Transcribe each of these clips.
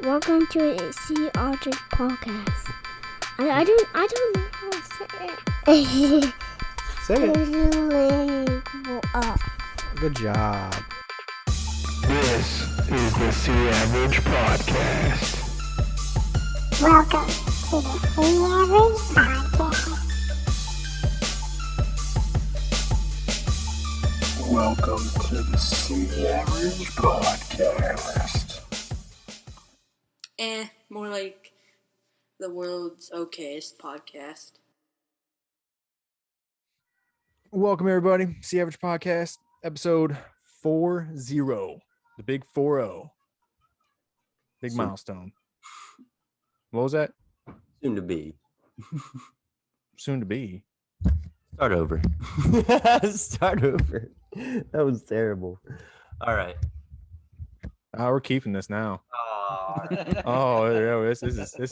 Welcome to the Sea Archer podcast. I don't know how to say it. Say it. Up. Good job. This is the Sea Average Podcast. Welcome to the Sea Average podcast. Welcome to the Sea Average Podcast. More like the world's okayest podcast. Welcome, everybody. Sea Average Podcast, episode 40. The big 4-0. Big milestone. What was that? Soon to be. Soon to be. Start over. Start over. That was terrible. All right. We're keeping this now. Oh, yeah, this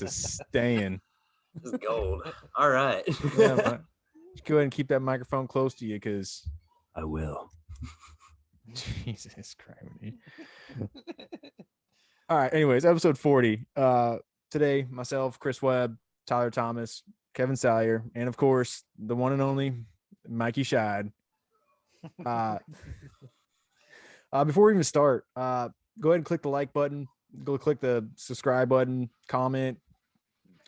is staying. This is gold. All right. Yeah, man. Go ahead and keep that microphone close to you, because I will. Jesus Christ. All right. Anyways, episode 40. Today, myself, Kris Webb, Tyler Thomas, Kevin Salyer, and of course, the one and only Mikey Scheid. Before we even start, go ahead and click the like button. Go click the subscribe button, comment,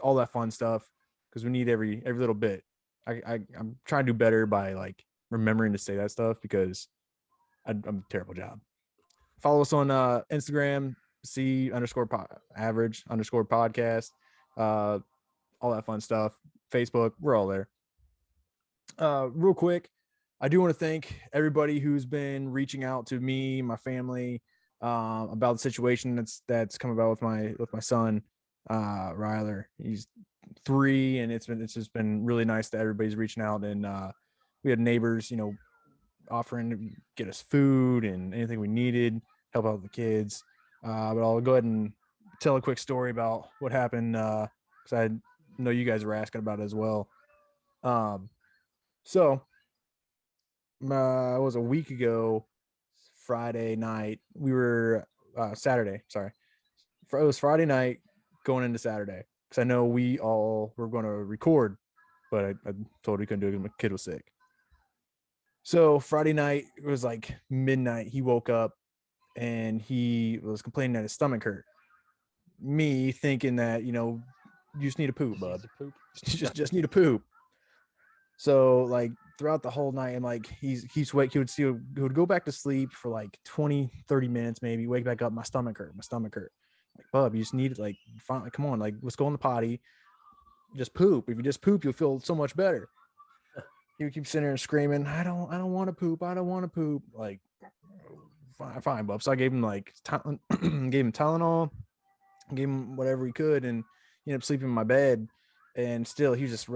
all that fun stuff, because we need every little bit. I'm trying to do better by like remembering to say that stuff, because I'm a terrible job. Follow us on Instagram, C_average_podcast, all that fun stuff. Facebook, we're all there. Real quick, I do want to thank everybody who's been reaching out to me, my family, about the situation that's come about with my son, Ryler. He's 3, and it's just been really nice that everybody's reaching out, and we had neighbors, offering to get us food and anything we needed, help out the kids. But I'll go ahead and tell a quick story about what happened, because I know you guys were asking about it as well. So it was a week ago, Friday night. We were Saturday. Sorry, it was Friday night going into Saturday, because I know we all were going to record, but I told we couldn't do it because my kid was sick. So Friday night, it was like midnight. He woke up and he was complaining that his stomach hurt. Me thinking that, you just need a poop, bud. Just need a poop. So like throughout the whole night, I'm like, he's wake. He would go back to sleep for like 20, 30 minutes, maybe wake back up. My stomach hurt. Like, bub, you just need it. Like, finally, come on, like, let's go in the potty. Just poop. If you just poop, you'll feel so much better. He would keep sitting there and screaming, I don't want to poop. I don't want to poop. Like, fine, bub. So I gave him like gave him Tylenol, gave him whatever he could, and he ended up sleeping in my bed. And still, he was just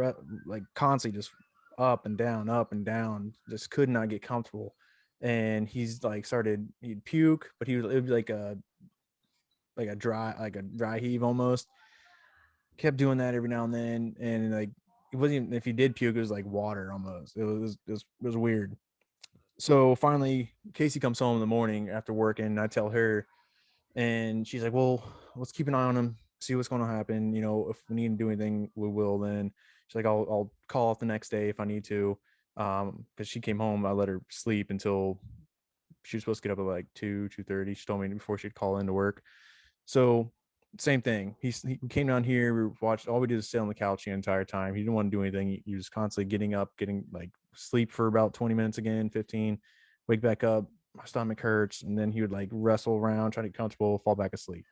like constantly just up and down, just could not get comfortable. And he's like he'd puke, but it would be like a dry heave almost. Kept doing that every now and then, and like it wasn't even, if he did puke, it was like water almost. It was weird. So finally, Casey comes home in the morning after work, and I tell her, and she's like, well, let's keep an eye on him, see what's going to happen. If we need to do anything, we will. Then she's like, I'll call off the next day if I need to, because she came home. I let her sleep until she was supposed to get up at like 2:30. She told me before she'd call into work. So same thing. He came down here. We watched. All we did is sit on the couch the entire time. He didn't want to do anything. He was constantly getting up, getting like sleep for about 20 minutes again, 15, wake back up. My stomach hurts, and then he would like wrestle around, try to get comfortable, fall back asleep.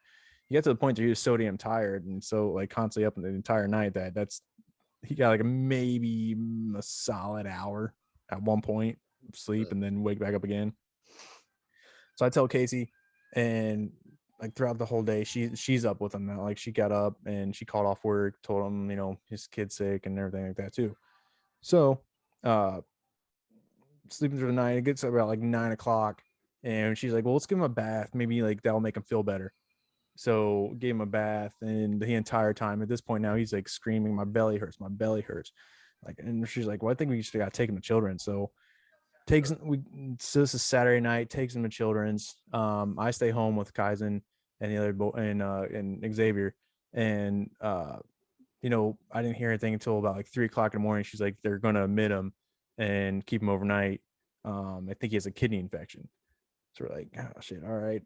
He got to the point that he was so damn tired and so like constantly up in the entire night that he got like maybe a solid hour at one point of sleep, and then wake back up again. So I tell Casey, and like throughout the whole day, she's up with him now. Like she got up and she called off work, told him, his kid's sick and everything like that too. So sleeping through the night, it gets about like 9:00, and she's like, well, let's give him a bath. Maybe like that'll make him feel better. So gave him a bath, and the entire time at this point now, he's like screaming, my belly hurts. Like, and she's like, well, I think we just got to take him to Children's. So so this is Saturday night, takes him to Children's. I stay home with Kaizen, and the other boy and Xavier. And you know, I didn't hear anything until about like 3 o'clock in the morning. She's like, they're gonna admit him and keep him overnight. I think he has a kidney infection. So we're like, oh shit, all right.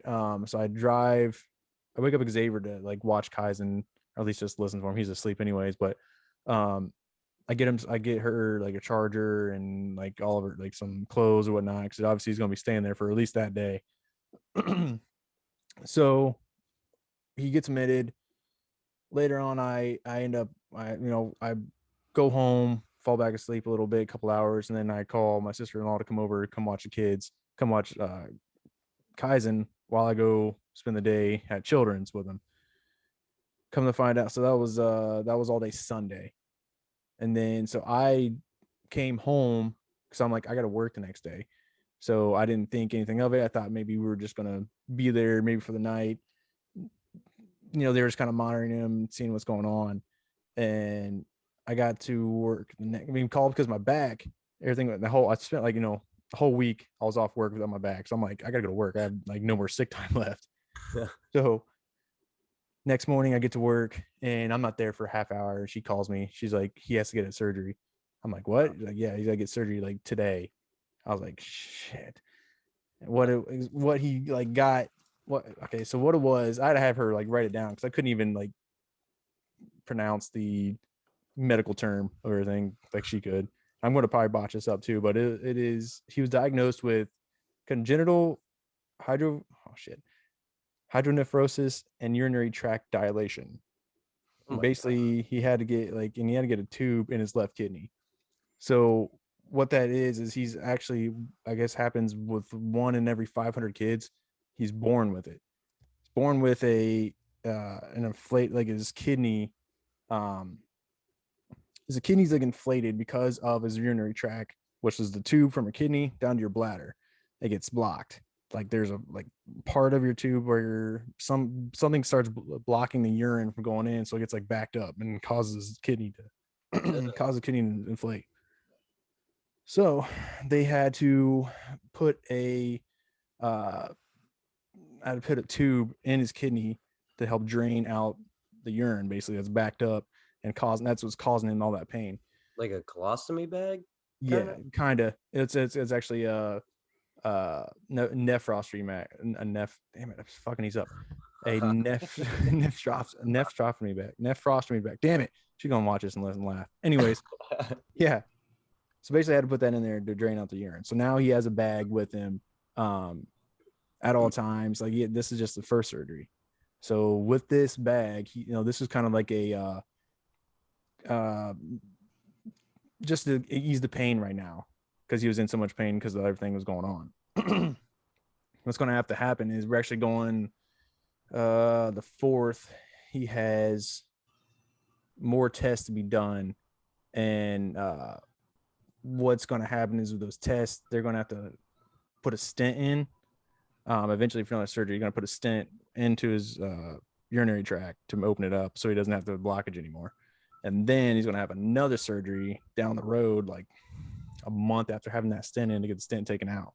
So I wake up Xavier to like watch Kaizen, or at least just listen for him. He's asleep anyways, but I get her like a charger and like all of her like some clothes or whatnot, because obviously he's gonna be staying there for at least that day. So he gets admitted. Later on, I end up I go home, fall back asleep a little bit, a couple hours, and then I call my sister-in-law to come over, come watch the kids, come watch Kaizen while I go spend the day at Children's with him. Come to find out, so that was all day Sunday. And then so I came home because I'm like, I got to work the next day. So I didn't think anything of it. I thought maybe we were just going to be there maybe for the night. You know, they were just kind of monitoring him, seeing what's going on. And I got to work called because my back, everything, I spent like, the whole week I was off work without my back. So I'm like, I got to go to work. I had like no more sick time left. So next morning I get to work and I'm not there for a half hour. She calls me. She's like, he has to get a surgery. I'm like, what? She's like, yeah, he's gotta get surgery like today. I was like, shit. What he like got what okay, so what it was, I had to have her like write it down because I couldn't even like pronounce the medical term or everything like she could. I'm going to probably botch this up too, but it is, he was diagnosed with congenital hydronephrosis and urinary tract dilation. Basically, he had to get a tube in his left kidney. So what that is he's actually, I guess, happens with 1 in every 500 kids. He's born with it. He's born with an inflate, like his kidney. His kidney's like inflated because of his urinary tract, which is the tube from your kidney down to your bladder. It gets blocked. Like there's a like part of your tube where something starts blocking the urine from going in, so it gets like backed up and causes kidney to inflate. So they had to put a tube in his kidney to help drain out the urine, basically, that's backed up and that's what's causing him all that pain. Like a colostomy bag? Yeah, kind of. It's actually nephrostomy bag. Damn it, I'm fucking these up. A nephrostomy bag. Nephrostomy bag. Damn it. She's gonna watch this and let him laugh. Anyways, yeah. So basically, I had to put that in there to drain out the urine. So now he has a bag with him at all times. Like, this is just the first surgery. So with this bag, this is kind of like a just to ease the pain right now, because he was in so much pain because of everything was going on. What's going to have to happen is we're actually going the 4th. He has more tests to be done, and what's going to happen is with those tests, they're going to have to put a stent in. Eventually, if you're not surgery, you're going to put a stent into his urinary tract to open it up so he doesn't have the blockage anymore. And then he's going to have another surgery down the road, like a month after having that stent in, to get the stent taken out.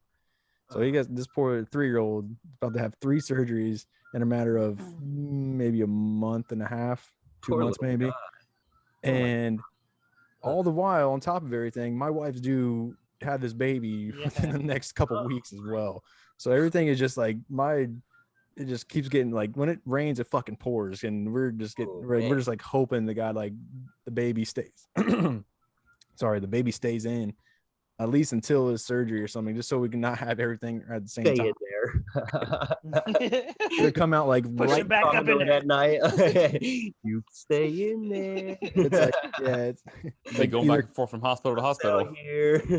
So he got this poor 3-year-old about to have 3 surgeries in a matter of maybe a month and a half, 2 months maybe. And all the while, on top of everything, my wife's due to have this baby within the next couple of weeks as well. So everything is just like it just keeps getting, like, when it rains, it fucking pours, and we're just like hoping the baby stays. Sorry, the baby stays in at least until his surgery or something, just so we can not have everything at the same time. They come out like Push right it back up in there at night. You stay in there. It's like, yeah, it's like going back and forth from hospital to hospital.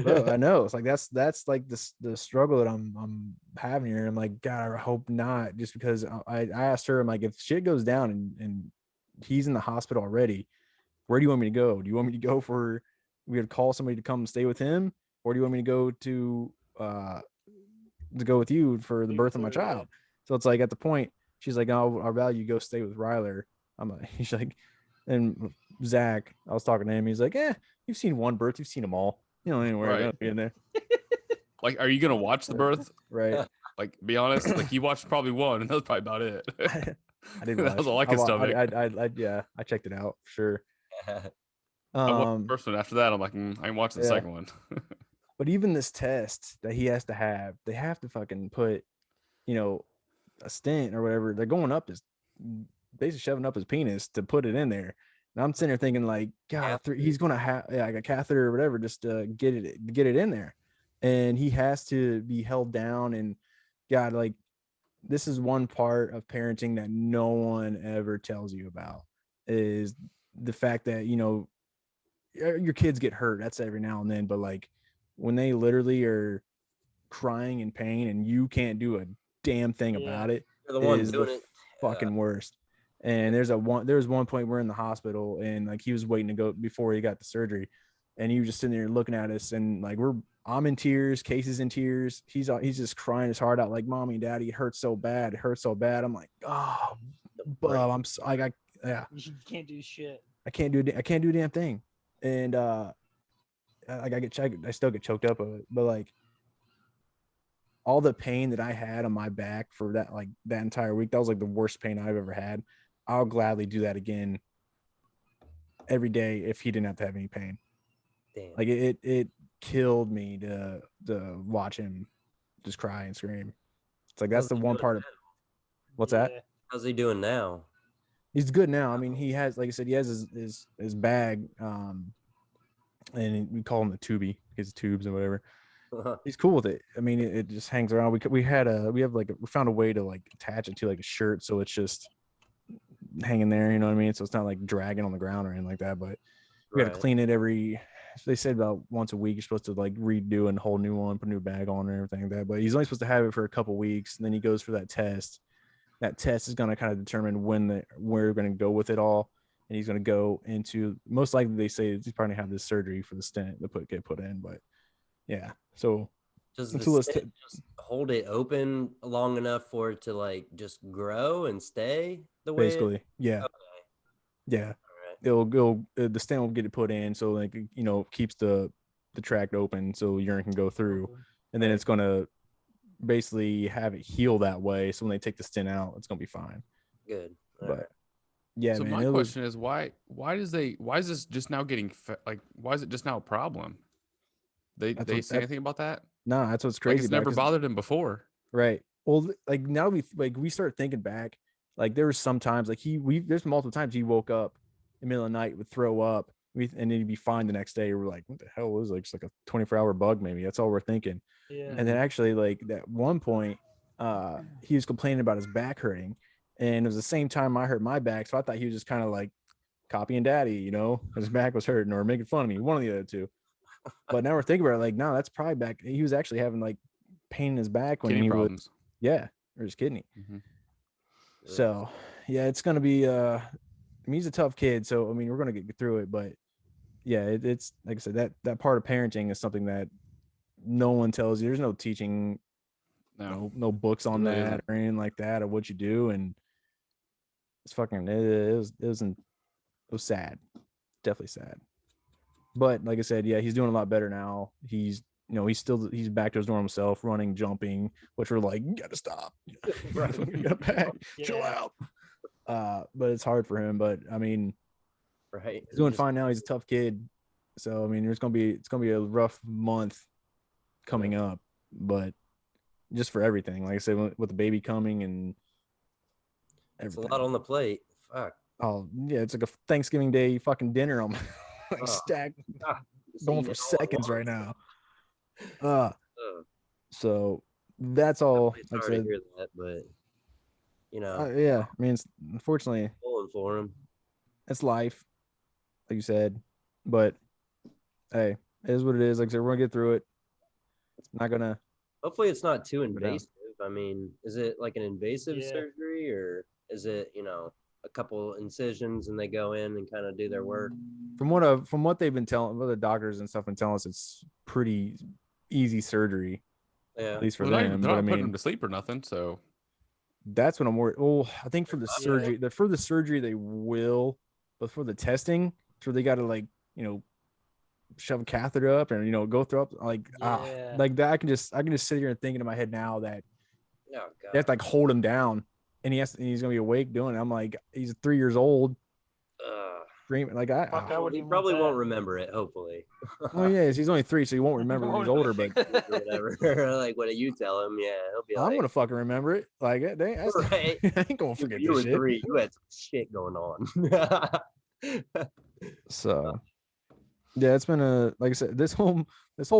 Bro, I know. It's like that's like the struggle that I'm having here. I'm like, God, I hope not. Just because I asked her, I'm like, if shit goes down and he's in the hospital already, where do you want me to go? Do you want me to go for we would call somebody to come stay with him, or do you want me to go with you for the birth of my child? So it's like, at the point, she's like, oh, I'd rather you go stay with Ryler. He's like, and Zach, I was talking to him. He's like, you've seen one birth, you've seen them all. You know, anywhere about being there. Like, are you gonna watch the birth? Right. Like, be honest. Like, you watched probably one, and that was probably about it. I didn't That watch. was all I could stomach. I checked it out for sure. I watched the first one. After that, I'm like, I ain't watching the yeah. second one. But even this test that he has to have, they have to fucking put, a stent or whatever. They're going up his, basically shoving up his penis to put it in there. And I'm sitting there thinking, like, God, he's gonna have like a catheter or whatever just to get it in there, and he has to be held down. And God, like, this is one part of parenting that no one ever tells you about, is the fact that your kids get hurt. That's every now and then, but like when they literally are crying in pain and you can't do a damn thing about it, You're the one is doing the it. fucking worst. And there was one point we're in the hospital and like he was waiting to go before he got the surgery, and he was just sitting there looking at us, and like I'm in tears, Casey's in tears, he's just crying his heart out like, Mommy, Daddy, it hurts so bad. I'm like, oh, bro, I'm so, like, You can't do shit. I can't do a damn thing. And I still get choked up of it, but like all the pain that I had on my back for that entire week, that was like the worst pain I've ever had. I'll gladly do that again every day if he didn't have to have any pain. Damn. Like it killed me to watch him just cry and scream. It's like that's the one part of what's that? How's he doing now? He's good now. I mean, he has, like I said, he has his bag, and we call him the tubie, his tubes and whatever. He's cool with it. I mean, it just hangs around. We found a way to like attach it to like a shirt, so it's just hanging there. You know what I mean? So it's not like dragging on the ground or anything like that. But we got to clean it they said about once a week. You're supposed to like redo and whole new one, put a new bag on and everything like that. But he's only supposed to have it for a couple weeks, and then he goes for that test. That test is going to kind of determine where we're going to go with it all. And he's going to go into, most likely they say he's probably have this surgery for the stent to get put in. But yeah, so does the stent just hold it open long enough for it to like just grow and stay the way? Basically, yeah. Okay. Yeah. Right. The stent will get it put in, so like keeps the tract open so urine can go through, and then it's going to basically have it heal that way, so when they take the stent out, it's gonna be fine. Good. But yeah, so man, my question is why is this just now getting why is it just now a problem? They say anything about that? No, that's what's crazy. Like it's never bothered him before, right? Well, like now we start thinking back, like there was sometimes like there's multiple times he woke up in the middle of the night, would throw up, and then he'd be fine the next day. We're like, what the hell was like just like a 24-hour bug? Maybe that's all we're thinking. Yeah. And then actually, like that one point, he was complaining about his back hurting, and it was the same time I hurt my back, so I thought he was just kind of like copying Daddy, his back was hurting or making fun of me, one of the other two. But now we're thinking about it, like, no, that's probably back. He was actually having like pain in his back when kidney problems. Or his kidney. Mm-hmm. So yeah, it's gonna be. I mean, he's a tough kid, so I mean, we're gonna get through it. But yeah, it's like I said, that part of parenting is something that no one tells you. There's no teaching, no books on that or anything like that, or what you do. And it's fucking, it was sad, definitely sad. But like I said, yeah, he's doing a lot better now. He's back to his normal self, running, jumping, which we're like, you gotta stop, you gotta back, chill out. But it's hard for him. But I mean, right, he's doing fine now. He's a tough kid. So I mean, it's gonna be a rough month coming up, but just for everything, like I said, with the baby coming and everything. It's a lot on the plate. Fuck. Oh yeah, it's like a Thanksgiving Day fucking dinner. I'm like stacked, going for seconds right now. So that's all. Like sorry to hear that, but yeah, I mean, it's unfortunately pulling for him. It's life, like you said, but hey, it is what it is. Like I said, we're gonna get through it. Not gonna. Hopefully, it's not too invasive. I mean, is it like an invasive surgery, or is it a couple incisions and they go in and kind of do their work? From what they've been telling, what the doctors and stuff been telling us, it's pretty easy surgery. Yeah, at least for them. They're not putting them to sleep or nothing. So that's what I'm worried. Oh, I think for the surgery, they will, but for the testing, so they got to shove a catheter up and go through up like that. I can just sit here and think in my head now that Oh God. They have to like hold him down, and he's gonna be awake doing it. I'm like, he's 3 years old, dreaming like Fuck, I wouldn't He even probably want won't that. remember it. Hopefully. Oh yeah, he's only 3, so he won't remember when he's older. But Or whatever. Like when you tell him, yeah, he'll be I'm like, gonna fucking remember it. Like, dang, right. I ain't gonna forget You this were shit. 3. You had some shit going on. So yeah, it's been like I said, this whole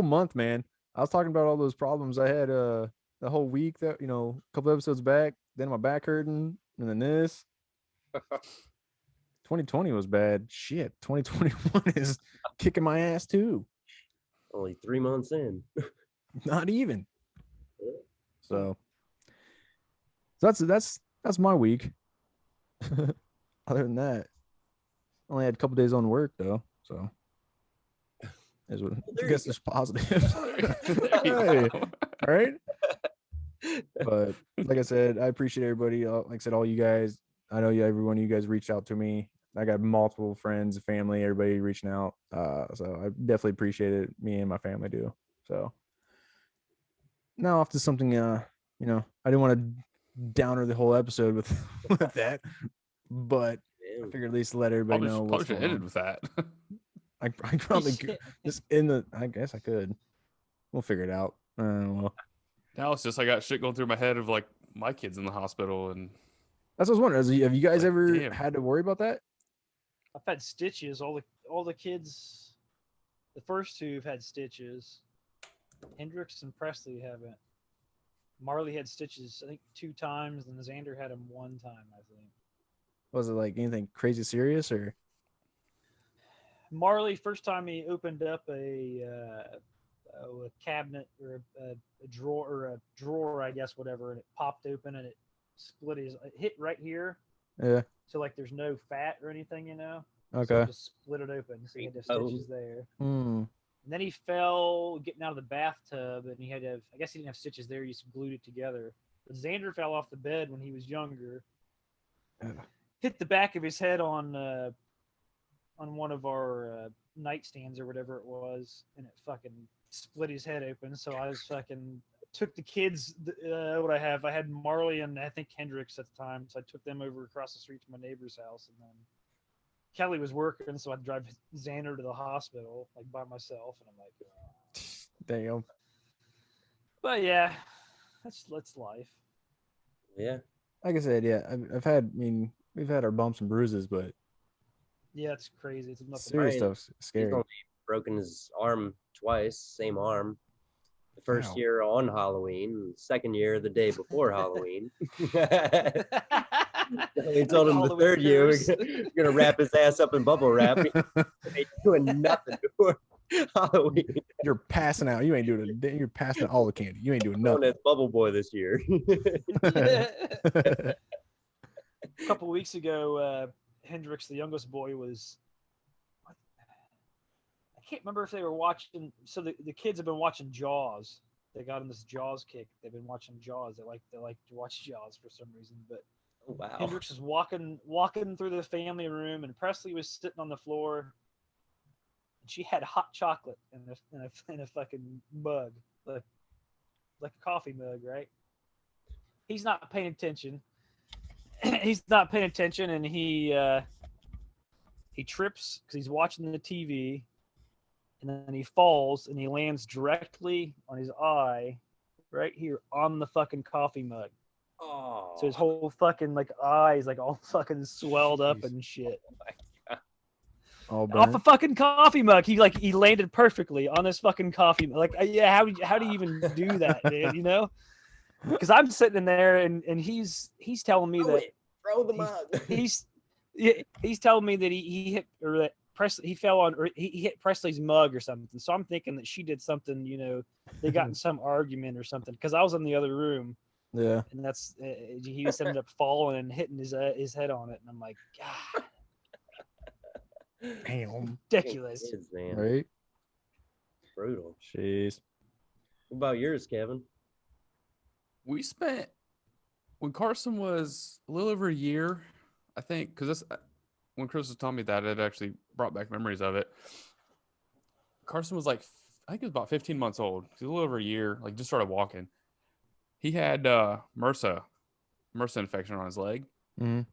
month, man. I was talking about all those problems I had the whole week that a couple episodes back. Then my back hurting, and then this. 2020 was bad. Shit, 2021 is kicking my ass too. Only 3 months in. Not even. So that's my week. Other than that, only had a couple days on work though. So I guess there's positives. Hey, all right. But like I said, I appreciate everybody. Like I said, all you guys. I know every one of you guys reached out to me. I got multiple friends, family, everybody reaching out. So I definitely appreciate it. Me and my family do. So now off to something. I didn't want to downer the whole episode with with that, but I figured at least let everybody know what's Probably should going have ended on. with that. I probably could, just I guess I could. We'll figure it out. Well, Now it's just I got shit going through my head of like my kids in the hospital, and that's what I was wondering. Have you guys Like, ever damn. had to worry about that? I've had stitches. All the kids, the first 2 have had stitches. Hendrix and Presley haven't. Marley had stitches, I think 2 times, and Xander had them 1 time, I think. Was it like anything crazy serious or? Marley, first time he opened up a cabinet or a drawer, I guess, whatever, and it popped open and it it hit right here. Yeah. So like there's no fat or anything, So Okay. it just split it open. So he had the stitches there. Hmm. And then he fell getting out of the bathtub, and he had to have, I guess he didn't have stitches there. He just glued it together. But Xander fell off the bed when he was younger, hit the back of his head on one of our nightstands or whatever it was, and it fucking split his head open. So I was fucking took the kids. What I had Marley and I think Hendrix at the time, so I took them over across the street to my neighbor's house, and then Kelly was working, so I'd drive Xander to the hospital like by myself, and I'm like, Damn. but yeah, that's life. Yeah. Like I said, yeah, I've had. I mean, we've had our bumps and bruises, but Yeah, it's crazy. It's nothing. serious Brian, stuff's scary. He's only broken his arm twice, same arm. The first Wow. year on Halloween, second year the day before Halloween. We told him the third year we're gonna wrap his ass up in bubble wrap. He ain't doing nothing before Halloween. You're passing out. You ain't doing it. You're passing out all the candy. You ain't doing On nothing. that bubble boy this year. A couple of weeks ago, Hendrix, the youngest boy, was. I can't remember if they were watching. So the kids have been watching Jaws. They got in this Jaws kick. They've been watching Jaws. They like to watch Jaws for some reason. But Oh, wow. Hendrix was walking through the family room, and Presley was sitting on the floor. And she had hot chocolate in a fucking mug, like a coffee mug, right? He's not paying attention. He's not paying attention, and he trips because he's watching the TV, and then he falls and he lands directly on his eye, right here on the fucking coffee mug. Oh. So his whole fucking like eyes like all fucking swelled up and shit. All Off a burnt. fucking coffee mug. He landed perfectly on this fucking coffee mug. Like, yeah, how do you even do that, man? Because I'm sitting in there and he's telling me that Throw the mug. he's telling me that he hit, or that Presley, he fell on, or he hit Presley's mug or something. So I'm thinking that she did something, they got in some argument or something, because I was in the other room. Yeah. And that's he just ended up falling and hitting his head on it, and I'm like, God, Damn. ridiculous. Kids, man. Right. Brutal. Jeez. What about yours, Kevin? we spent when Carson was a little over a year, I think, because that's when Kris was telling me that, it actually brought back memories of it. Carson was like, I think he was about 15 months old. He was a little over a year, like just started walking. he had MRSA infection on his leg. Mhm.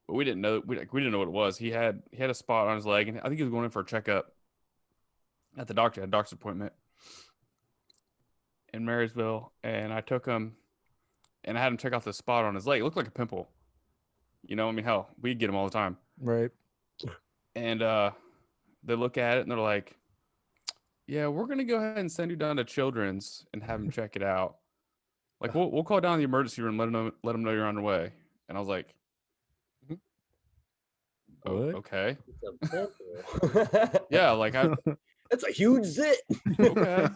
But we didn't know we didn't know what it was. He had a spot on his leg, and I think he was going in for a checkup at the doctor. Had a doctor's appointment in Marysville, and I took him and I had him check out the spot on his leg. It looked like a pimple. You know, I mean, hell, we get them all the time. Right. And they look at it and they're like, "Yeah, we're gonna go ahead and send you down to Children's and have them check it out. Like, we'll call down the emergency room, let them know you're on your way." And I was like, "Oh, What? okay, It's a pimple. yeah, like That's a huge zit. okay,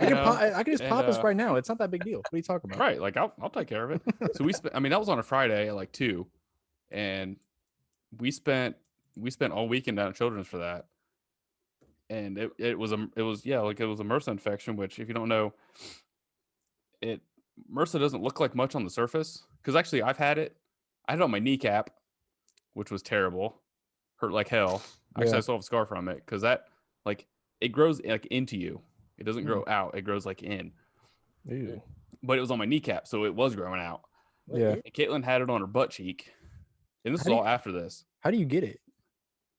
You know, I can just pop this and, right now. It's not that big deal. What are you talking about? right, like I'll take care of it." So we spent. I mean, that was on a Friday at like 2, and we spent all weekend down at Children's for that. And it was like it was a MRSA infection, which if you don't know, MRSA doesn't look like much on the surface. Because actually, I've had it. I had it on my kneecap, which was terrible, hurt like hell. Actually, Yeah. I still have a scar from it because that like it grows like into you. It doesn't grow out. It grows like in. Ew. But it was on my kneecap, so it was growing out. Yeah. And Caitlin had it on her butt cheek, and this How is do you- all after this. How do you get it?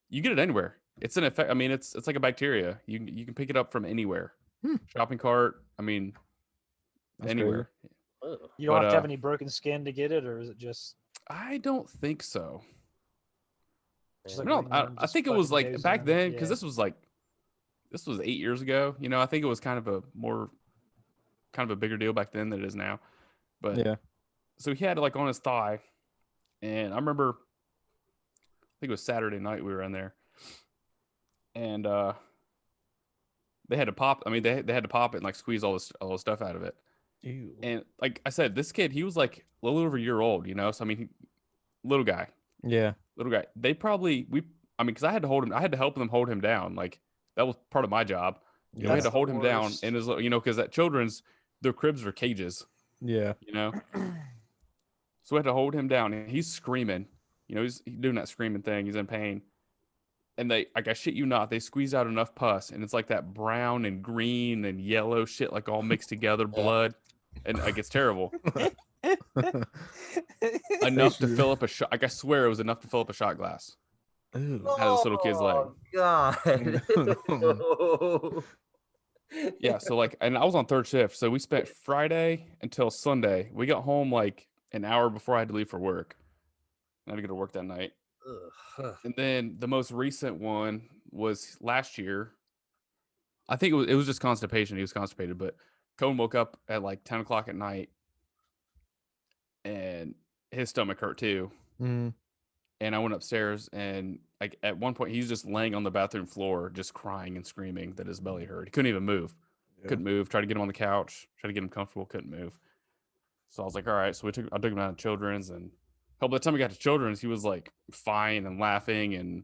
You get it anywhere. It's an effect. I mean, it's like a bacteria. You can pick it up from anywhere. Shopping cart. I mean, That's anywhere. Ugh. You don't But, have to have any broken skin to get it, or is it just? I don't think so. Just like No, when one I just think it was fucking like goes back in? then because Yeah. this was 8 years ago. You know, I think it was kind of a bigger deal back then than it is now. But Yeah. so he had it like on his thigh, and I remember, I think it was Saturday night we were in there, and they had to pop. I mean, they had to pop it and like squeeze all the stuff out of it. Ew. And like I said, this kid, he was like a little over a year old, you know. So I mean, little guy. Yeah. They probably because I had to hold him. I had to help them hold him down. Like that was part of my job. You know, we had That's to the hold him down, worst. and because at Children's, their cribs are cages. Yeah. You know, so we had to hold him down, and he's screaming. You know, he's doing that screaming thing. He's in pain, and I shit you not, they squeeze out enough pus, and it's like that brown and green and yellow shit, like all mixed together, blood, and like it's terrible. Enough to fill up a shot. Like I swear, it was enough to fill up a shot glass. Ew. Had this little kid's leg. Oh, God. Yeah, so like, and I was on third shift, so we spent Friday until Sunday. We got home like an hour before I had to leave for work. I had to go to work that night. Ugh. And then the most recent one was last year. I think it was just constipation. He was constipated, but Cohen woke up at like 10 o'clock at night, and his stomach hurt too. Mm. And I went upstairs, and like at one point, he's just laying on the bathroom floor, just crying and screaming that his belly hurt. He couldn't even move. Yeah. Couldn't move. Tried to get him on the couch. Tried to get him comfortable. Couldn't move. So I was like, all right. So I took him down to Children's, and hell, by the time we got to Children's, he was like fine and laughing, and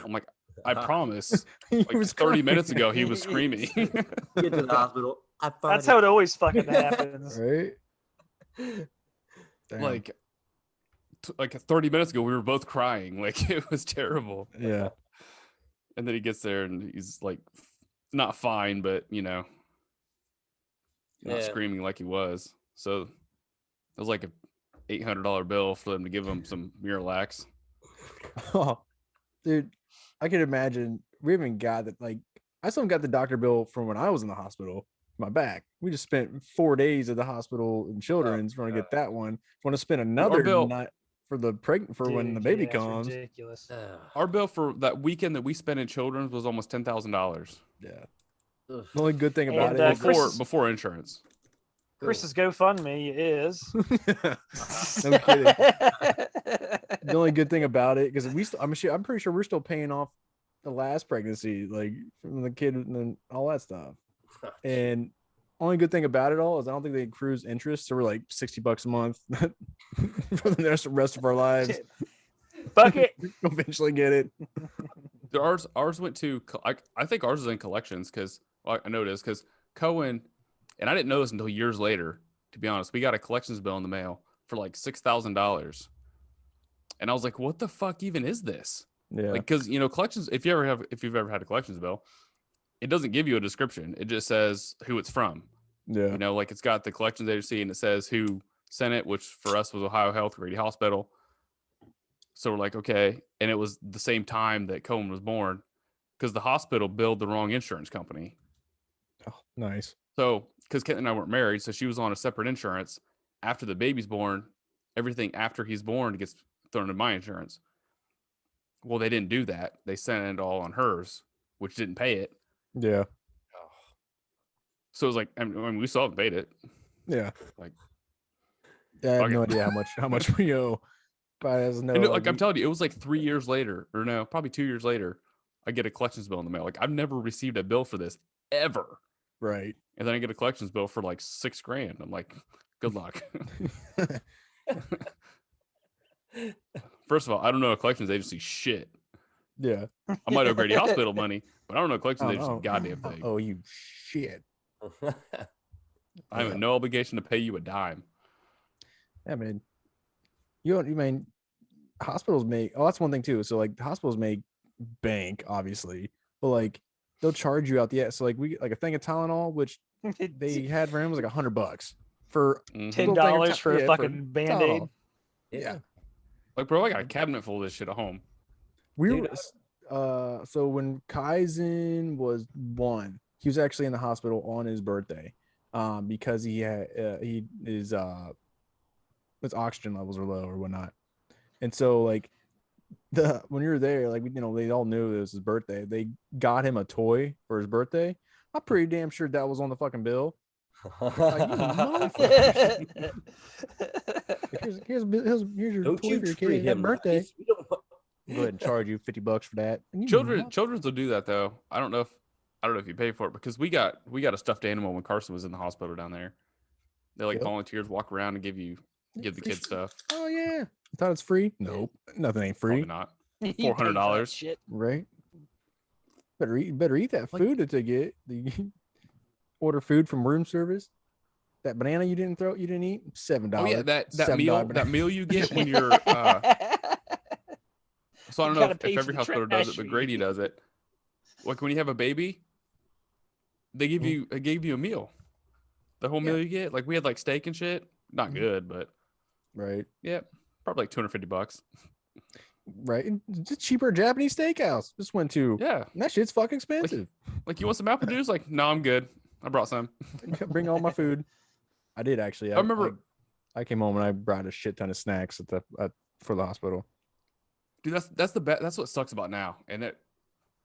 I'm like, I promise. He Like was 30 minutes crying. ago, he was screaming. Get to the hospital. That's how it always fucking happens. Right? Damn. like 30 minutes ago, we were both crying. Like it was terrible. Yeah. And then he gets there, and he's like, not fine, but not Yeah. screaming like he was. So it was like a $800 bill for them to give him some Miralax. Oh, dude, I can imagine. We even got that. Like, I still got the doctor bill from when I was in the hospital. My back. We just spent 4 days at the hospital in Children's trying to get that one. Want to spend another bill- night for the when the Dude, baby yeah, it's comes. ridiculous. Our bill for that weekend that we spent in Children's was almost $10,000 Yeah. Ugh. The only good thing about And, it is Chris- before insurance. Chris's GoFundMe is. no kidding. The only good thing about it, because I'm pretty sure we're still paying off the last pregnancy, like from the kid and then all that stuff. And only good thing about it all is I don't think they accrues interest, so we're like $60 a month for the rest of our lives. Bucket. We'll eventually get it. Ours went to, I think ours is in collections because I know it is because Cohen, and I didn't know this until years later, to be honest. We got a collections bill in the mail for like $6,000. And I was like, what the fuck even is this? Yeah. Like, because, collections, if you've ever had a collections bill, it doesn't give you a description. It just says who it's from. Yeah. You know, like it's got the collections agency and it says who sent it, which for us was Ohio Health Grady Hospital. So we're like, okay. And it was the same time that Cohen was born because the hospital billed the wrong insurance company. Oh, nice. So, because Kent and I weren't married, so she was on a separate insurance. After the baby's born, everything after he's born gets thrown in my insurance. Well, they didn't do that. They sent it all on hers, which didn't pay it. Yeah. So it was like, I mean, we still haven't paid it. Yeah. Like, I have fuck no it. idea how much we owe. But as no, And like I'm telling you, it was like 3 years later, or no, probably 2 years later, I get a collections bill in the mail. Like I've never received a bill for this ever. right. And then I get a collections bill for like $6,000. I'm like, good luck. First of all, I don't know a collections agency shit. Yeah. I might owe Grady Hospital money, but I don't know a collections agency Oh, goddamn thing. Oh, you shit. I have no obligation to pay you a dime. Yeah, man. You mean hospitals make? Oh, that's one thing too. So like hospitals make bank, obviously, but like they'll charge you out the ass. So like we like a thing of Tylenol, which they had for him was like $100 for $10 for a fucking Band-Aid. Yeah. Like, bro, I got a cabinet full of this shit at home. We were so when Kaizen was 1, he was actually in the hospital on his birthday, because he had his oxygen levels were low or whatnot, and so like when you were there, like they all knew it was his birthday. They got him a toy for his birthday. I'm pretty damn sure that was on the fucking bill. Like, you motherfuckers. here's your Don't toy you for your treat kid. Happy him birthday. nice. We don't want- Go ahead and charge you $50 for that. And Children's will do that though. I don't know if you pay for it because we got a stuffed animal when Carson was in the hospital down there. They like Yep. volunteers walk around and give the kids stuff. Oh yeah. You thought it's free? Nope. Nothing ain't free. Probably not. You pay for that $400. shit. Right. Better eat that food that they get. Order food from room service. That banana you didn't eat, $7. Oh yeah, that $7 meal you get when you're so I don't You know gotta if pay for every the hospital does it, trash but you Grady eat. does it. Like when you have a baby, they give you a meal. The whole meal you get, like we had like steak and shit. Not good, but Right. yeah, probably like $250. Right. And just cheaper Japanese steakhouse. Just went to. Yeah. And that shit's fucking expensive. Like you want some apple juice? Like, no, I'm good. I brought some. Bring all my food. I did actually. I remember I came home and I brought a shit ton of snacks for the hospital. dude, that's the best. That's what sucks about now. And that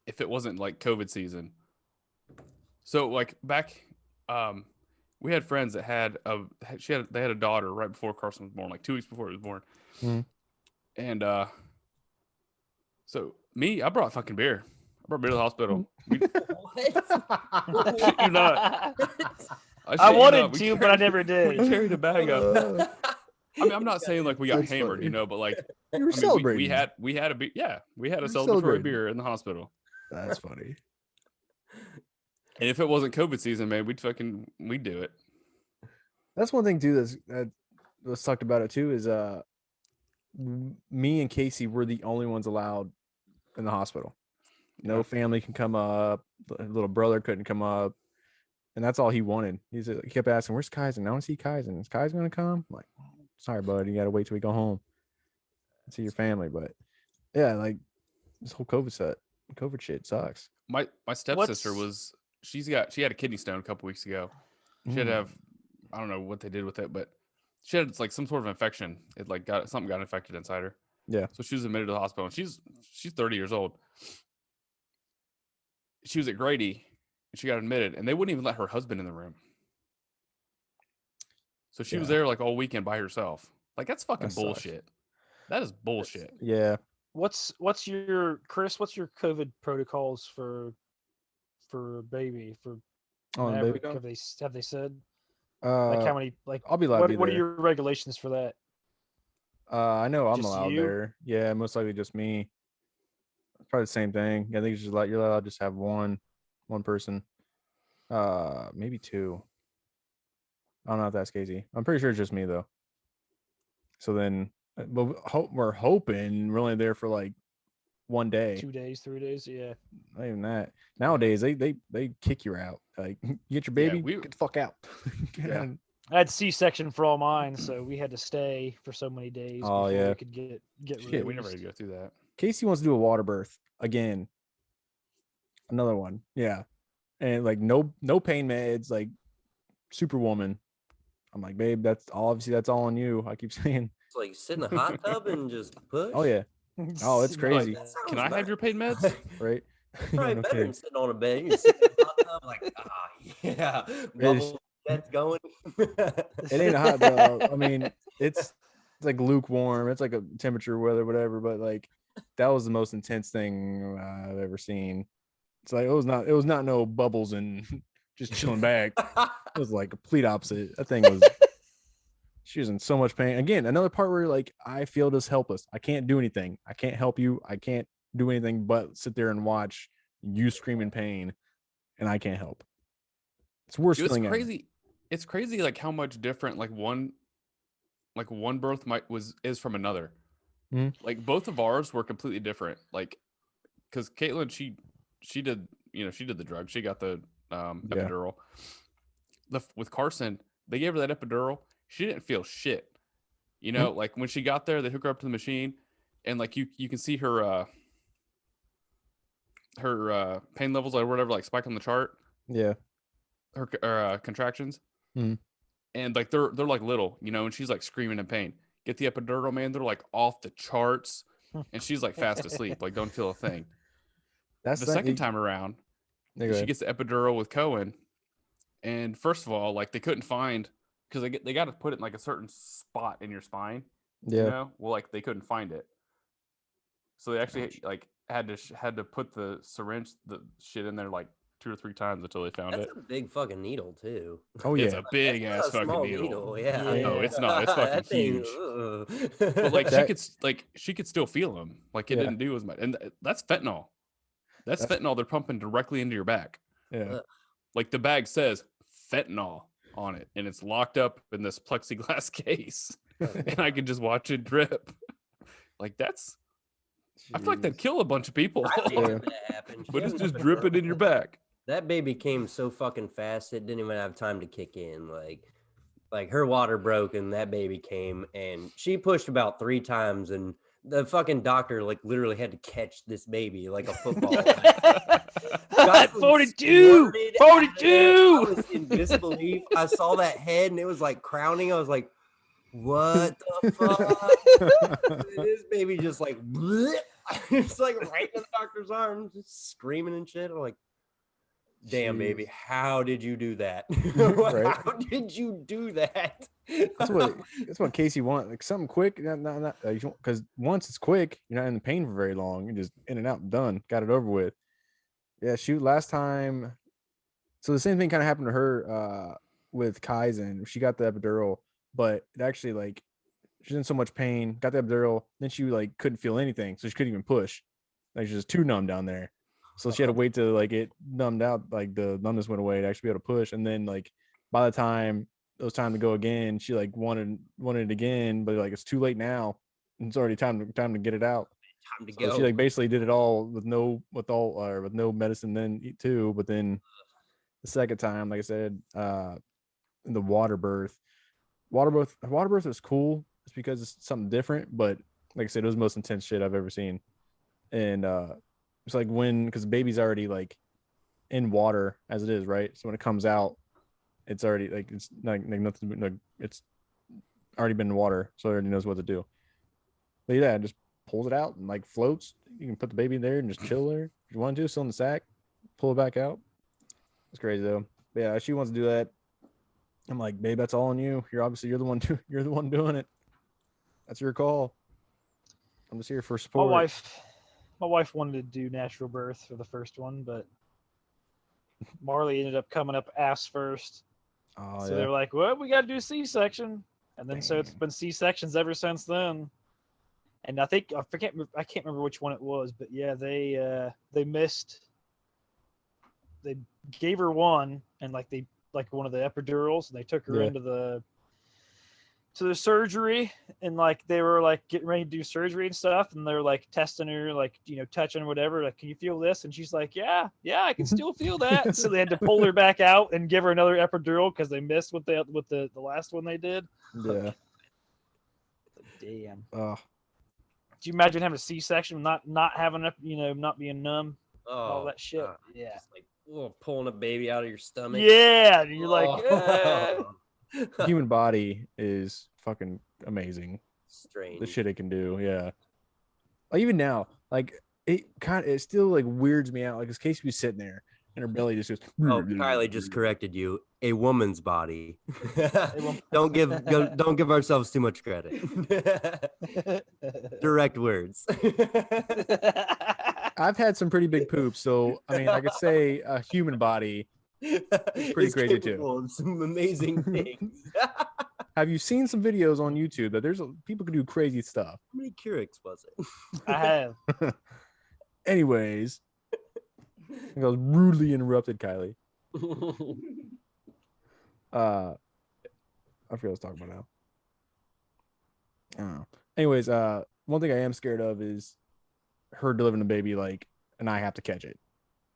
if it wasn't like COVID season. So like back, we had friends that they had a daughter right before Carson was born, like 2 weeks before he was born. Mhm. And so I brought fucking beer. I brought beer to the hospital. What? Shit you not. I wanted to, but I never We did. carried a bag up. I mean, I'm not saying like we got That's hammered, funny. you know, but like You were I mean, celebrating. we had a beer. Yeah, we had a We're celebratory celebrating. beer in the hospital. That's funny. And if it wasn't COVID season, man, we'd do it. That's one thing too. That was talked about it too. Is me and Casey were the only ones allowed in the hospital. No Yeah. family can come up. The little brother couldn't come up, and that's all he wanted. He kept asking, "Where's Kaizen? I want to see Kaizen. Is Kaizen gonna come?" I'm like, sorry, bud. You gotta wait till we go home and see your family. But yeah, like this whole COVID shit sucks. My stepsister she had a kidney stone a couple weeks ago. She had to have, I don't know what they did with it, but she had like some sort of infection. It like something got infected inside her. Yeah. So she was admitted to the hospital, and she's 30 years old. She was at Grady, and she got admitted, and they wouldn't even let her husband in the room. So she was Yeah. there like all weekend by herself. Like that's fucking That sucks. bullshit. That is bullshit. Yeah. What's your COVID protocols for baby for Oh, and Maverick? baby Have they said dog? like how many like I'll be allowed to be what are there. your regulations for that? I know I'm Just allowed you? there. Yeah, most likely just me. It's probably the same thing. I think it's just like you're allowed to just have one person. Maybe two. I don't know if that's Casey. I'm pretty sure it's just me though. So then, but we're hoping we're only there for like one day. 2 days, 3 days. Yeah. Not even that. Nowadays, they kick you out. Like, you get your baby, get the fuck out. Yeah. I had C-section for all mine, so we had to stay for so many days before we could get Shit, released. We never had to go through that. Casey wants to do a water birth again. Another one, yeah, and like no pain meds, like Superwoman. I'm like, babe, that's all on you. I keep saying. It's like sit in the hot tub and just push. Oh yeah. Oh, it's crazy. That sounds Can I have nice. your pain meds? Right. Probably No better kidding. than sitting on a bed. You can sit in the hot tub like, yeah, bubble that's going. It ain't a hot tub. I mean, it's like lukewarm. It's like a temperature, weather, whatever. But like, that was the most intense thing I've ever seen. It's like it was not no bubbles and just chilling back. It was like complete opposite. That thing was. She was in so much pain. Again, another part where like I feel just helpless. I can't do anything. I can't help you. I can't do anything but sit there and watch you scream in pain, and I can't help. It's worse feeling. It's crazy. It's crazy, like how much different like one birth is from another. Mm-hmm. Like both of ours were completely different. Like, because Caitlin, she did the drug. She got the epidural. With Carson, they gave her that epidural. She didn't feel shit. You know, like when she got there, they hook her up to the machine, and like you can see her pain levels or whatever, like spike on the chart. Yeah. Her contractions. And like they're like little, you know, and she's like screaming in pain. Get the epidural, man. They're like off the charts, and she's like fast asleep, like don't feel a thing. That's the second time around. She gets the epidural with Cohen, and first of all, like they couldn't find, because they got to put it in like a certain spot in your spine. Yeah. You know, well, like they couldn't find it, so they actually like had to put the syringe, the shit in there like 2 or 3 times until they found it. That's a big fucking needle too. Oh yeah, it's a big ass fucking needle. Yeah. No, it's not. It's fucking huge. But like she could still feel them. Like it didn't do as much, and that's fentanyl. That's fentanyl they're pumping directly into your back. Yeah. Like the bag says fentanyl on it, and it's locked up in this plexiglass case, and I can just watch it drip. Like that's. I feel like that'd kill a bunch of people. But it's just dripping in your back. That baby came so fucking fast, it didn't even have time to kick in. Like her water broke and that baby came, and she pushed about 3 times, and the fucking doctor like literally had to catch this baby like a football. 42! 42! I was in disbelief. I saw that head and it was like crowning. I was like, what the fuck? This baby just like, bleh. It's like right in the doctor's arms, just screaming and shit. I'm like, damn, baby, how did you do that? Right. How did you do that? That's what Casey wants. Like something quick, not because once it's quick, you're not in the pain for very long. You're just in and out and done. Got it over with. Yeah, shoot. Last time, so the same thing kind of happened to her with Kaizen. She got the epidural, but it actually like she's in so much pain. Got the epidural, then she like couldn't feel anything, so she couldn't even push. Like she's just too numb down there. So she had to wait till like it numbed out, like the numbness went away to actually be able to push. And then like by the time it was time to go again, she like wanted it again, but like it's too late now. And it's already time to get it out. Time to So go. she like basically did it all with no medicine then too. But then the second time, like I said, the water birth was cool. It's because it's something different. But like I said, it was the most intense shit I've ever seen. And it's like because the baby's already like in water as it is, right? So when it comes out, it's already like it's like nothing. Like it's already been in water, so it already knows what to do. But yeah, it just pulls it out and like floats. You can put the baby in there and just chill there if you want to. Still in the sack, pull it back out. It's crazy though. But yeah, she wants to do that. I'm like, babe, that's all on you. You're the one doing it. That's your call. I'm just here for support. My wife wanted to do natural birth for the first one, but Marley ended up coming up ass first. Oh, so they're like, well, we got to do C-section. And then so it's been C-sections ever since then. And I can't remember which one it was, but yeah, they gave her one and like one of the epidurals, and they took her into to the surgery, and like they were like getting ready to do surgery and stuff, and they're like testing her, like, you know, touching or whatever, like, can you feel this? And she's like, yeah, I can still feel that. So they had to pull her back out and give her another epidural because they missed with the last one they did. Yeah. Damn. Oh, Do you imagine having a C-section, not having, you know, not being numb, Oh, all that shit? God. Yeah. Just like pulling a baby out of your stomach. Yeah, and you're like, Oh. the human body is fucking amazing. Strange. The shit it can do. Yeah. Like even now, like it still like weirds me out. Like this Casey was sitting there and her belly just goes. Oh, Kylie just corrected you. A woman's body. Don't give ourselves too much credit. Direct words. I've had some pretty big poops, so I mean, I could say a human body. Pretty crazy, too. capable of some amazing things. Have you seen some videos on YouTube that people can do crazy stuff? How many Keurigs was it? I have. Anyways, I was rudely interrupted, Kylie. I forget what I was talking about now. I don't know. Anyways, one thing I am scared of is her delivering a baby, like, and I have to catch it.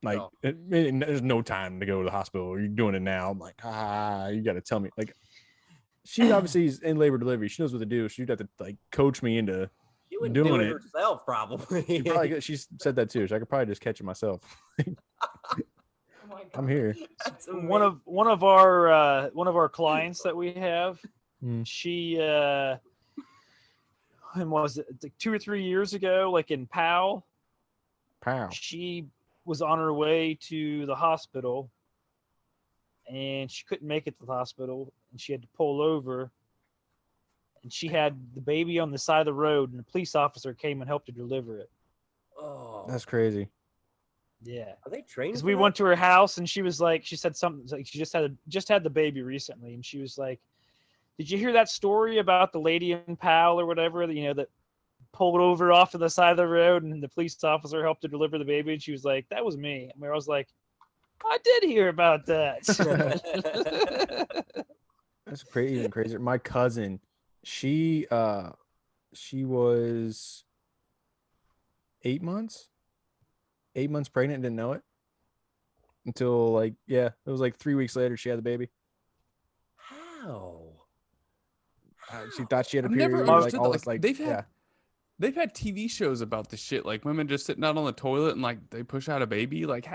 Like, there's no time to go to the hospital. You're doing it now. I'm like, you got to tell me. Like, she obviously is in labor delivery. She knows what to do. She'd have to like coach me into She doing do it herself, probably. She said that too. So I could probably just catch it myself. I'm here. One of our clients that we have, she when was it, like 2 or 3 years ago, like in Powell, she was on her way to the hospital and she couldn't make it to the hospital and she had to pull over, and she had the baby on the side of the road and a police officer came and helped her deliver it. Oh, That's crazy. Yeah. Are they trained? Because we went to her house and she was like, she said something like she just had the baby recently, and she was like, did you hear that story about the lady in Powell or whatever, you know, that pulled over off to the side of the road and the police officer helped her deliver the baby? And she was like, that was me. And I was like, I did hear about that. That's crazy, even crazier. My cousin, she was 8 months pregnant and didn't know it until like, it was like 3 weeks later she had the baby. How? She thought she had a I've period. never understood that. Like, they've had TV shows about this shit, like women just sitting out on the toilet and like they push out a baby. Like,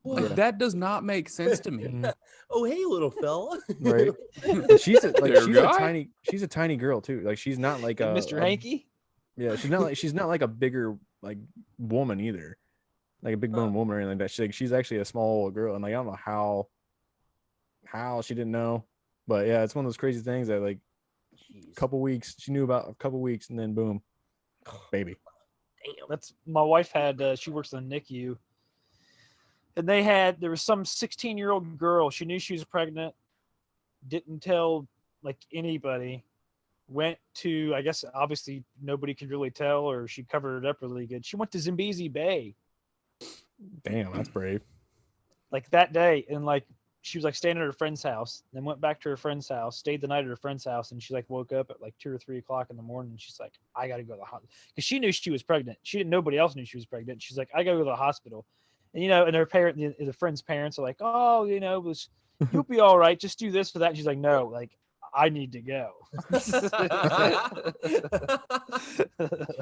that does not make sense to me. Oh, hey, little fella. Right. She's a tiny girl too. Like she's not like Mr. Hanky. Yeah, she's not like a bigger like woman either, like a big bone woman or anything like that. She's actually a small girl, and like I don't know how she didn't know, but yeah, it's one of those crazy things that like a couple weeks she knew about, a couple weeks, and then boom, baby. Damn. That's my wife had. She works in the NICU, and there was some 16-year-old girl. She knew she was pregnant, didn't tell like anybody. Went to, I guess obviously nobody could really tell, or she covered it up really good. She went to Zambezi Bay. Damn, that's brave. Like that day, and like she was like staying at her friend's house, then went back to her friend's house, stayed the night at her friend's house, and she like woke up at like 2 or 3 o'clock in the morning. And she's like, I gotta go to the hospital, because she knew she was pregnant. Nobody else knew she was pregnant. She's like, I gotta go to the hospital, and you know, and her the friend's parents are like, oh, you know, you'll be all right. Just do this for that. And she's like, no, like I need to go.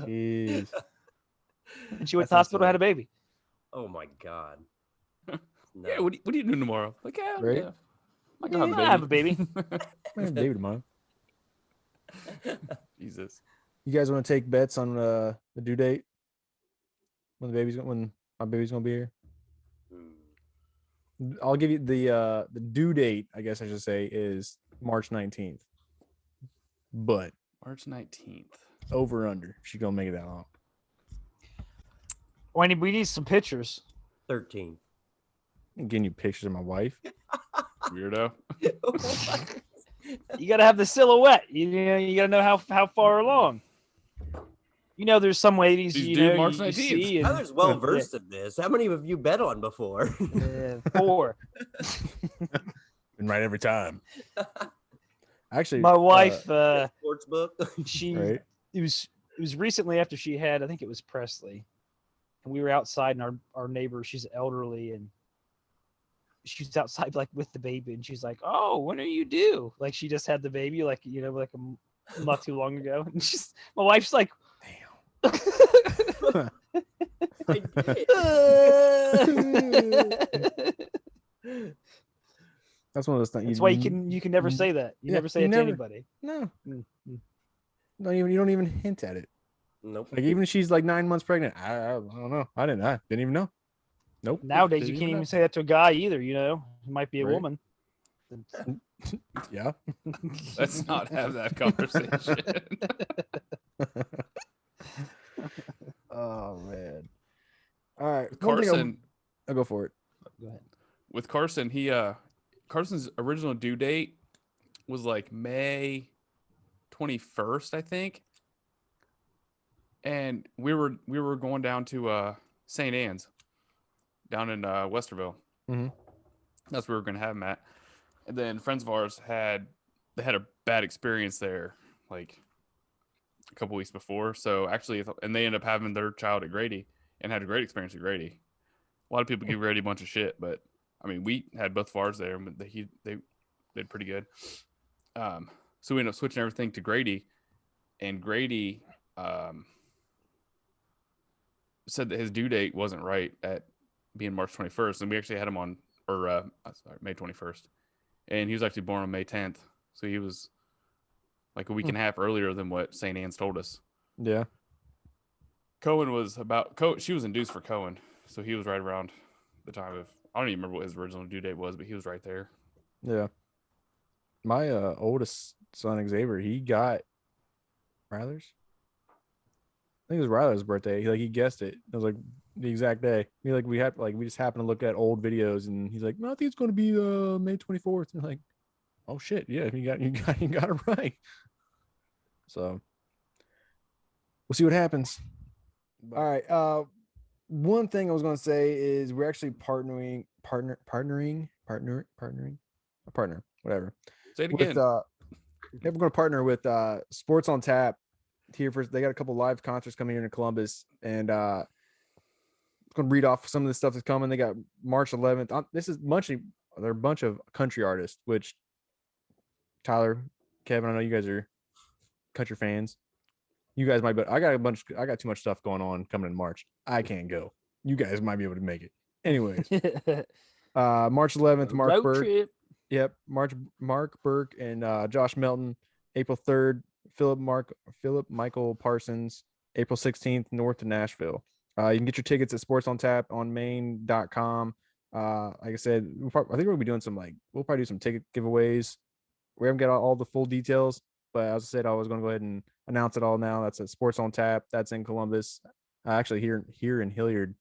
Jeez. And she went to the hospital and had a baby. Oh my god. No. Yeah, what are you doing tomorrow? Like, Right? yeah, I can have a baby. I have a baby tomorrow. Jesus. You guys want to take bets on the due date when my baby's gonna be here? I'll give you the due date, I guess I should say, is March 19th. But March 19th. over under. She's gonna make it that long. We need some pictures. 13. I'm getting you pictures of my wife. Weirdo. You gotta have the silhouette. You gotta know how far along. You know, there's some ladies She's you due know March you 19th. see. And, Tyler's well versed in this. How many have you bet on before? 4. Been right every time. Actually, My wife, Sports book. she right? it was recently after she had, I think it was Presley, and we were outside, and our neighbor, she's elderly, and she's outside like with the baby, and she's like, "Oh, when are you due?" Like she just had the baby, like not too long ago, and my wife's like, Damn. I did. That's one of those things. That's why you can never say that. You yeah, never say you it never- to anybody. No, Mm-hmm. you don't even hint at it. Nope. Like even if she's like 9 months pregnant, I don't know. I didn't even know. Nope. Nowadays, Didn't you can't know. even say that to a guy either. It might be a Right. woman. Yeah. Let's not have that conversation. Oh man. All right, Carson, I'll go for it. Go ahead. with Carson, Carson's original due date was like May 21st, I think. And we were going down to St. Anne's down in Westerville. Mhm. That's where we were going to have him at. And then friends of ours had a bad experience there, like a couple weeks before. So actually, and they ended up having their child at Grady and had a great experience at Grady. A lot of people give Grady a bunch of shit, but I mean, we had both of ours there, but they did pretty good. So we ended up switching everything to Grady, and Grady said that his due date wasn't right at being March 21st, and we actually had him on May 21st, and he was actually born on May 10th, so he was like a week and a half earlier than what St. Anne's told us. Yeah. She was induced for Cohen, so he was right around the time of, I don't even remember what his original due date was, but he was right there. Yeah. My oldest son Xavier, he got Ryler's. I think it was Ryler's birthday. He guessed it. It was like the exact day. We just happened to look at old videos, and he's like, "No, I think it's going to be May 24th." And I'm like, "Oh shit, yeah, you got it right." So we'll see what happens. All right. One thing I was going to say is we're actually partnering, whatever. Say it With again. we're going to partner with Sports on Tap here first. They got a couple live concerts coming here in Columbus, and going to read off some of the stuff that's coming. They got March 11th. This is they're a bunch of country artists, which Tyler, Kevin, I know you guys are country fans. You guys might, but I got too much stuff going on coming in March. I can't go. You guys might be able to make it. Anyways, March 11th, Mark Road Burke. trip. Yep, Mark Burke and Josh Melton. April 3rd, Philip Michael Parsons. April 16th, north to Nashville. You can get your tickets at Sports on Tap on main.com. Like I said, I think we'll be doing we'll probably do some ticket giveaways. We haven't got all the full details, but as I said, I was going to go ahead and announce it all now. That's at Sports on Tap. That's in Columbus. Actually, here in Hilliard.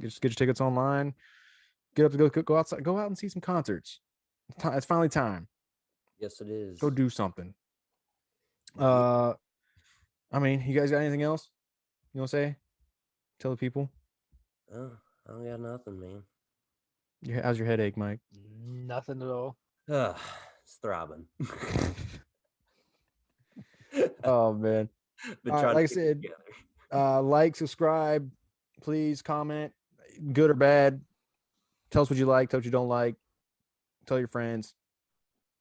Just get your tickets online. Get up to go outside, go out and see some concerts. It's finally time. Yes, it is. Go do something. I mean, you guys got anything else you want to say? Tell the people. Oh, I don't got nothing, man. How's your headache, Mike? Nothing at all. It's throbbing. Oh man. Been All right, trying to like I keep it said, together. like, subscribe, please comment, good or bad. Tell us what you like, tell us what you don't like. Tell your friends,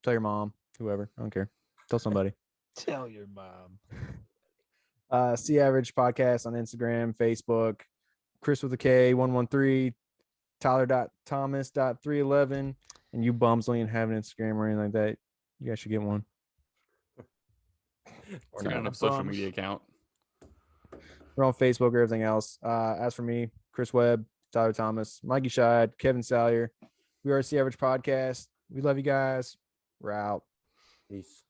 tell your mom, whoever. I don't care. Tell somebody. Tell your mom. C Average Podcast on Instagram, Facebook, Kris with a K 113, Tyler.Thomas.311, and you bums don't even have an Instagram or anything like that. You guys should get one. We're not on a social media account. We're on Facebook or everything else. As for me, Kris Webb, Tyler Thomas, Mikey Scheid, Kevin Salyer. We are C Average Podcast. We love you guys. We're out. Peace.